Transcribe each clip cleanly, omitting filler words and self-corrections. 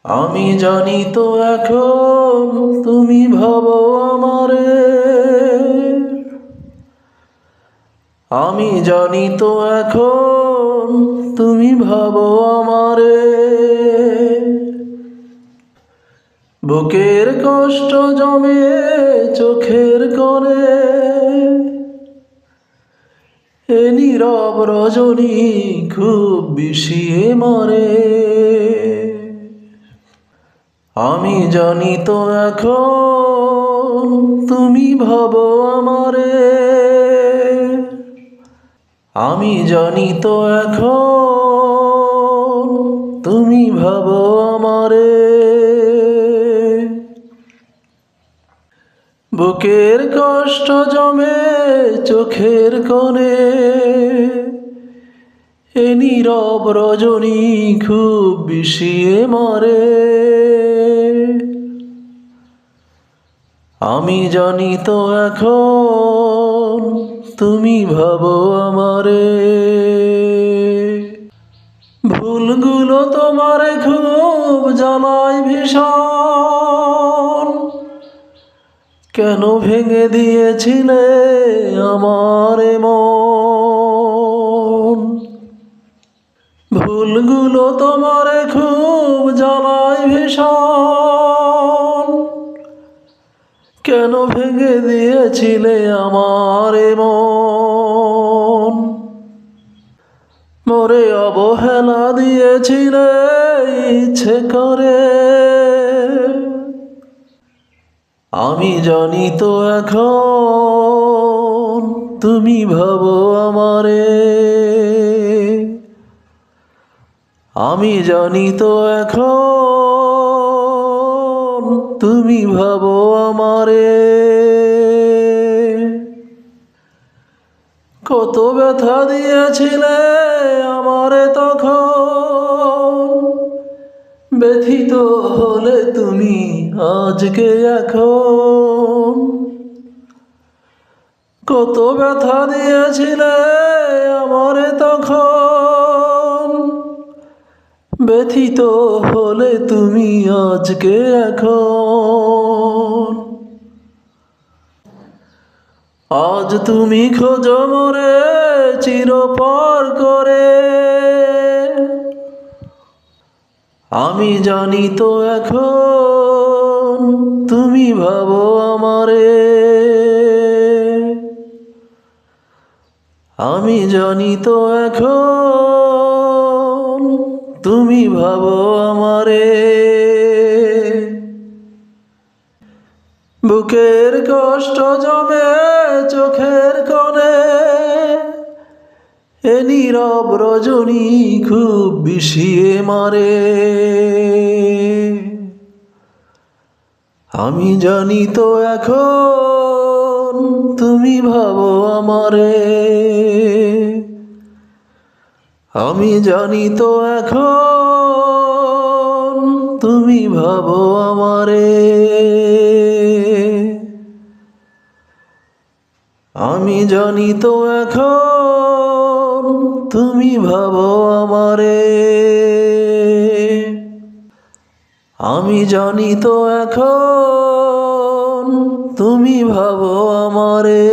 আমি জানি তো এখন তুমি ভাবো আমারে, আমি জানি তো এখন তুমি ভাবো আমারে। বুকের কষ্ট জমে চোখের কোণে, এ নীরব রজনী খুব বিষিয়ে মরে। আমি জানি তো এখন তুমি ভাবো আমারে, আমি জানি তো এখন তুমি ভাবো আমারে। বুকের কষ্ট জমে চোখের কোণে, এ নীরব রজনী খুব বিষিয়ে মরে। আমি জানি তো এখন তুমি ভাবো আমারে। ভুলগুলো তোমারে খুব জ্বালায় ভীষণ, কেন ভেঙে দিয়েছিলে আমার মন। ভুলগুলো তোমারে খুব জ্বালায় ভীষণ, কেন ভেঙে দিয়েছিলে আমার মন। মোরে অবহেলা দিয়েছিলে ইচ্ছে করে, আমি জানি তো এখন তুমি ভাবো আমারে। আমি জানি তো এখন তুমি ভাবো আমারে। কত ব্যথা দিয়েছিলে আমারে তখন, ব্যথিত হলে তুমি আজকে এখন। কত ব্যথা দিয়েছিলে আমারে তখন, ব্যথিত হলে তুমি আজকে এখন। আজ তুমি খোঁজো মোরে চিরপর করে, আমি জানি তো এখন তুমি ভাবো আমারে। আমি জানি তো এখন তুমি ভাবো আমারে। বুকের কষ্ট জমে চোখের কোণে, এ নীরব রজনী খুব বিষিয়ে মারে। আমি জানি তো এখন তুমি ভাবো আমারে। আমি জানি তো এখন তুমি ভাবো আমারে। আমি জানি তো এখন তুমি ভাবো আমারে। আমি জানি তো এখন তুমি ভাবো আমারে।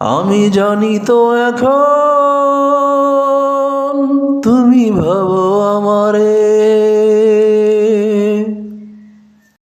আমি জানি তো এখন তুমি ভাবো আমারে।